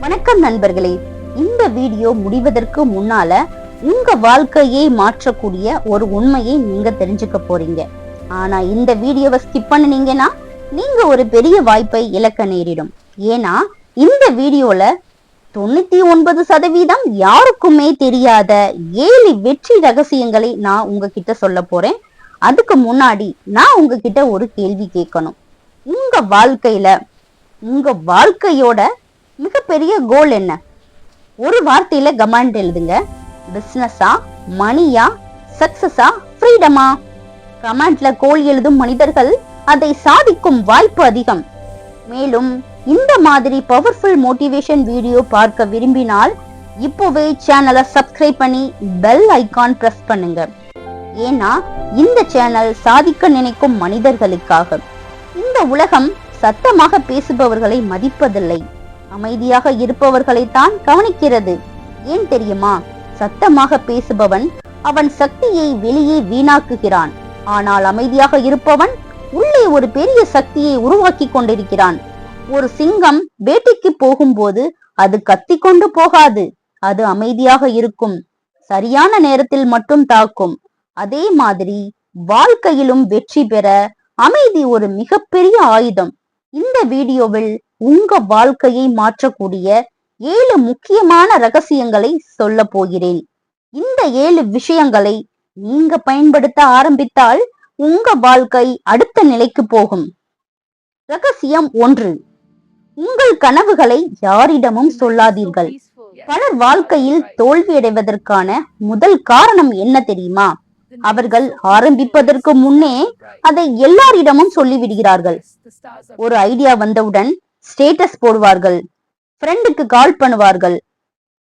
வணக்கம் நண்பர்களே. இந்த வீடியோ முடிவதற்கு முன்னால உங்க வாழ்க்கையை மாற்றக்கூடிய ஒரு உண்மையை நீங்க தெரிஞ்சுக்க போறீங்க. ஆனா இந்த வீடியோவை ஸ்கிப் பண்ணீங்கன்னா நீங்க ஒரு பெரிய வாய்ப்பை இழக்க நேரிடும். ஏன்னா இந்த வீடியோல 99% யாருக்குமே தெரியாத 7 வெற்றி ரகசியங்களை நான் உங்ககிட்ட சொல்ல போறேன். அதுக்கு முன்னாடி நான் உங்ககிட்ட ஒரு கேள்வி கேட்கணும். உங்க வாழ்க்கையோட மிகப்பெரிய கோல் என்ன? ஒரு வார்த்தையில கமெண்ட் எழுதுங்க. பிசினஸா, மணியா, சக்சஸா, ஃப்ரீடமா? கமெண்ட்ல கோல் எழுதும் மனிதர்கள் அதை சாதிக்கும் வாய்ப்பு அதிகம். மேலும் இந்த மாதிரி பவர்ஃபுல் மோட்டிவேஷன் வீடியோ பார்க்க விரும்பினால் இப்போவே சேனலை சப்ஸ்கிரைப் பண்ணி பெல் ஐகான் பிரஸ் பண்ணுங்க. ஏன்னா இந்த சேனல் சாதிக்க நினைக்கும் மனிதர்களுக்காக. இந்த உலகம் சத்தமாக பேசுபவர்களை மதிப்பதில்லை, அமைதியாக இருப்பவர்களைத்தான் கவனிக்கிறது. ஏன் தெரியுமா? சத்தமாக பேசுபவன் அவன் சக்தியை வெளியே வீணாக்குகிறான். ஆனால் அமைதியாக இருப்பவன் உள்ளே ஒரு பெரிய சக்தியை உருவாக்கி கொண்டிருக்கிறான். ஒரு சிங்கம் வேட்டைக்கு போகும்போது அது கத்திக்கொண்டு போகாது, அது அமைதியாக இருக்கும். சரியான நேரத்தில் மட்டும் தாக்கும். அதே மாதிரி வாழ்க்கையிலும் வெற்றி பெற அமைதி ஒரு மிகப்பெரிய ஆயுதம். இந்த வீடியோவில் உங்க வாழ்க்கையை மாற்றக்கூடிய 7 முக்கியமான ரகசியங்களை சொல்ல போகிறேன். இந்த 7 விஷயங்களை நீங்க பயன்படுத்த ஆரம்பித்தால் உங்க வாழ்க்கை அடுத்த நிலைக்கு போகும். ரகசியம் 1: உங்கள் கனவுகளை யாரிடமும் சொல்லாதீர்கள். பலர் வாழ்க்கையில் தோல்வியடைவதற்கான முதல் காரணம் என்ன தெரியுமா? அவர்கள் ஆரம்பிப்பதற்கு முன்னே அதை எல்லாரிடமும் சொல்லிவிடுகிறார்கள். ஒரு ஐடியா வந்தவுடன் ஸ்டேட்டஸ் போடுவார்கள், ஃப்ரெண்டுக்கு கால் பண்ணுவார்கள்,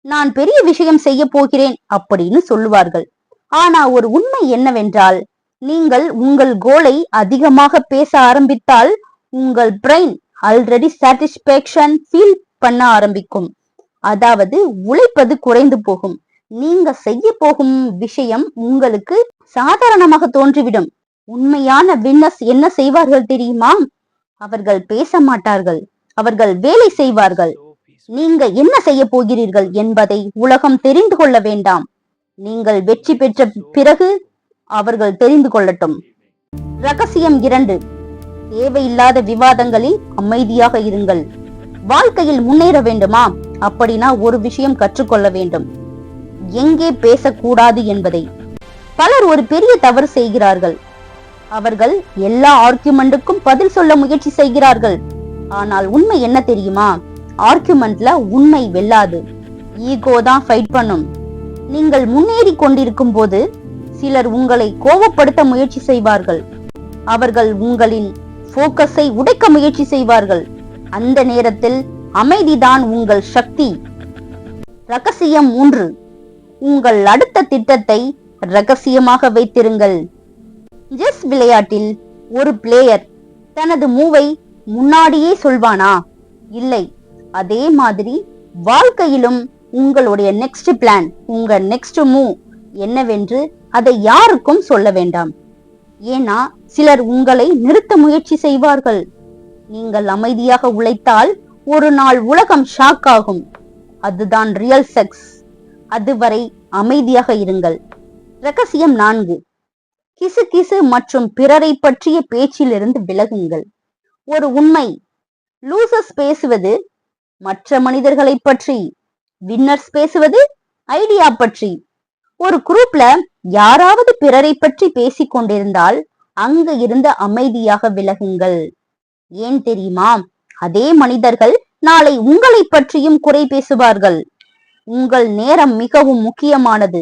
நான் பெரிய விஷயம் செய்ய போகிறேன் அப்படின்னு சொல்லுவார்கள். ஆனா ஒரு உண்மை என்னவென்றால், நீங்கள் உங்கள் கோலை அதிகமாக பேச ஆரம்பித்தால் உங்கள் பிரெயின் ஆல்ரெடி சாட்டிஸ்பேக்ஷன் ஃபீல் பண்ண ஆரம்பிக்கும். அதாவது உழைப்பது குறைந்து போகும். நீங்க செய்ய போகும் விஷயம் உங்களுக்கு சாதாரணமாக தோன்றிவிடும். உண்மையான வின்னர்ஸ் என்ன செய்வார்கள் தெரியுமா? அவர்கள் பேச மாட்டார்கள், அவர்கள் வேலை செய்வார்கள். நீங்க என்ன செய்ய போகிறீர்கள் என்பதை உலகம் தெரிந்து கொள்ள வேண்டாம். நீங்கள் வெற்றி பெற்ற பிறகு அவர்கள் தெரிந்து கொள்ளட்டும். ரகசியம் 2: தேவையில்லாத விவாதங்களில் அமைதியாக இருங்கள். வாழ்க்கையில் முன்னேற வேண்டுமா? அப்படின்னா ஒரு விஷயம் கற்றுக்கொள்ள வேண்டும், எங்கே பேசக்கூடாது என்பதை. பலர் ஒரு பெரிய தவறு செய்கிறார்கள். அவர்கள் எல்லா ஆர்குமெண்ட்டுக்கும் பதில் சொல்ல முயற்சி செய்கிறார்கள். ஆனால் உண்மை என்ன தெரியுமா? ஆர்குமெண்ட்ல உண்மை வெல்லாது, ஈகோ தான் ஃபைட் பண்ணும். நீங்கள் முன்னேறி கொண்டிருக்கும் போது சிலர் உங்களை கோபப்படுத்த முயற்சி செய்வார்கள். அவர்கள் உங்களின் போக்கஸை உடைக்க முயற்சி செய்வார்கள். அந்த நேரத்தில் அமைதிதான் உங்கள் சக்தி. ரகசியம் 3: உங்கள் அடுத்த திட்டத்தை ரகசியமாக வைத்திருங்கள். செஸ் விளையாட்டில் ஒரு பிளேயர் தனது மூவை முன்னாடியே சொல்வானா? இல்லை. அதே மாதிரி வாழ்க்கையிலும் உங்களுடைய நெக்ஸ்ட் பிளான், உங்க நெக்ஸ்ட் மூவ் என்னவென்று அதை யாருக்கும் சொல்ல வேண்டாம். ஏன்னா சிலர் உங்களை நிறுத்த முயற்சி செய்வார்கள். நீங்கள் அமைதியாக உழைத்தால் ஒரு நாள் உலகம் ஷாக் ஆகும். அதுதான் ரியல் சக்சஸ். அதுவரை அமைதியாக இருங்கள். ரகசியம் 4: கிசு மற்றும் பிறரை பற்றிய பேச்சிலிருந்து விலகுங்கள். ஒரு உண்மை, லூசர்ஸ் பேசுவது மற்ற மனிதர்களை பற்றி, வின்னர்ஸ் பேசுவது ஐடியா பற்றி. ஒரு குரூப்ல யாராவது பிறரை பற்றி பேசிக் கொண்டிருந்தால் அங்க இருந்து அமைதியாக விலகுங்கள். ஏன் தெரியுமா? அதே மனிதர்கள் நாளை உங்களை பற்றியும் குறை பேசுவார்கள். உங்கள் நேரம் மிகவும் முக்கியமானது,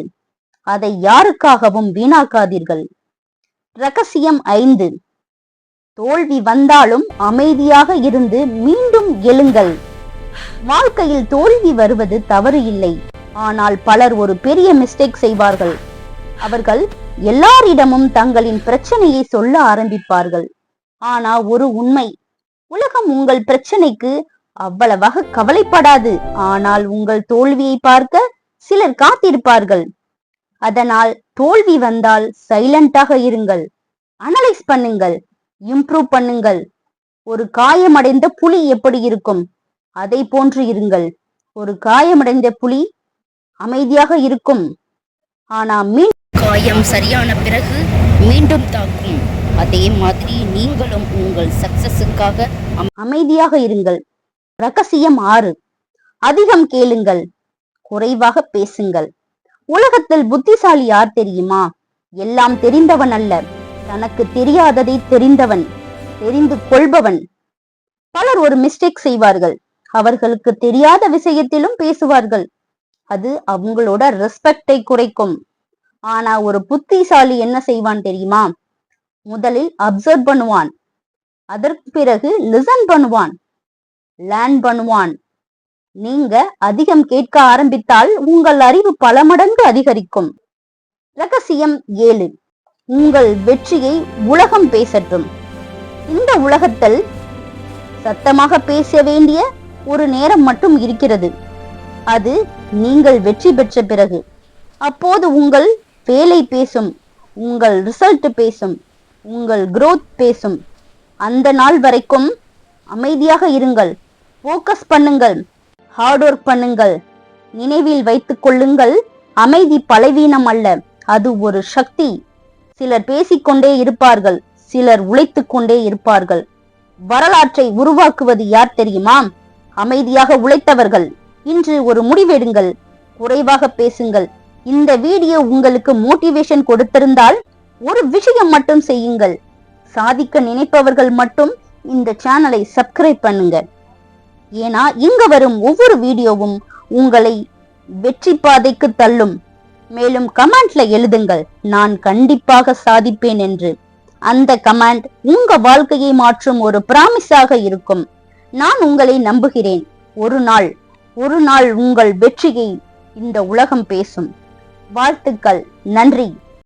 அதை யாருக்காகவும் வீணாக்காதீர்கள். ரகசியம் 5: தோல்வி வந்தாலும் அமைதியாக இருந்து மீண்டும் எழுங்கள். வாழ்க்கையில் தோல்வி வருவது தவறு இல்லை. ஆனால் பலர் ஒரு பெரிய மிஸ்டேக் செய்வார்கள். அவர்கள் எல்லாரிடமும் தங்களின் பிரச்சனையை சொல்ல ஆரம்பிப்பார்கள். ஆனா ஒரு உண்மை, உலகம் உங்கள் பிரச்சனைக்கு அவ்வளவாக கவலைப்படாது. ஆனால் உங்கள் தோல்வியை பார்க்க சிலர் காத்திருப்பார்கள். அதனால் தோல்வி வந்தால் சைலண்டாக இருங்கள், அனலைஸ் பண்ணுங்கள், இம்ப்ரூவ் பண்ணுங்கள். ஒரு காயமடைந்த புலி எப்படி இருக்கும்? அதை போன்று இருங்கள். ஒரு காயமடைந்த புலி அமைதியாக இருக்கும், ஆனா காயம் சரியான பிறகு மீண்டும் தாக்கும். அதே மாதிரி நீங்களும் உங்கள் சக்சஸுக்காக அமைதியாக இருங்கள். ரகசியம் 6. அதிகம் கேளுங்கள், குறைவாக பேசுங்கள். உலகத்தில் புத்திசாலி யார் தெரியுமா? எல்லாம் தெரிந்தவன் அல்ல, தனக்கு தெரியாததை தெரிந்தவன், தெரிந்து கொள்பவன். பலர் ஒரு மிஸ்டேக் செய்வார்கள், அவர்களுக்கு தெரியாத விஷயத்திலும் பேசுவார்கள். அது அவங்களோட ரெஸ்பெக்டை குறைக்கும். ஆனா ஒரு புத்திசாலி என்ன செய்வான் தெரியுமா? முதலில் அப்சர்வ் பண்ணுவான், அதற்கு பிறகு லிசன் பண்ணுவான், லேர்ன் பண்ணுவான். நீங்க அதிகம் கேட்க ஆரம்பித்தால் உங்கள் அறிவு பல மடங்கு அதிகரிக்கும். ரகசியம் 7. உங்கள் வெற்றியை உலகம் பேசட்டும். இந்த உலகத்தில் சத்தமாக பேச வேண்டிய ஒரு நேரம் மட்டும் இருக்கிறது. அது நீங்கள் வெற்றி பெற்ற பிறகு. அப்போது உங்கள் வேலை பேசும், உங்கள் ரிசல்ட் பேசும், உங்கள் growth பேசும். அந்த நாள் வரைக்கும் அமைதியாக இருங்கள், ஃபோக்கஸ் பண்ணுங்கள், ஹார்ட் ஒர்க் பண்ணுங்கள். நினைவில் வைத்துக் கொள்ளுங்கள், அமைதி பலவீனம் அல்ல, அது ஒரு சக்தி. சிலர் பேசிக்கொண்டே இருப்பார்கள், சிலர் உழைத்துக் கொண்டே இருப்பார்கள். வரலாற்றை உருவாக்குவது யார் தெரியுமா? அமைதியாக உழைத்தவர்கள். இன்று ஒரு முடிவெடுங்கள், குறைவாக பேசுங்கள். இந்த வீடியோ உங்களுக்கு மோட்டிவேஷன் கொடுத்திருந்தால் ஒரு விஷயம் மட்டும் செய்யுங்கள். சாதிக்க நினைப்பவர்கள் மட்டும் இந்த சேனலை சப்ஸ்கிரைப் பண்ணுங்க. ஏன்னா இங்க வரும் ஒவ்வொரு வீடியோவும் உங்களை வெற்றி பாதைக்கு தள்ளும். மேலும் கமெண்ட்ல எழுதுங்கள், நான் கண்டிப்பாக சாதிப்பேன் என்று. அந்த கமெண்ட் உங்க வாழ்க்கையை மாற்றும் ஒரு பிராமிஸாக இருக்கும். நான் உங்களை நம்புகிறேன். ஒரு நாள் உங்கள் வெற்றியை இந்த உலகம் பேசும். வாழ்த்துக்கள். நன்றி.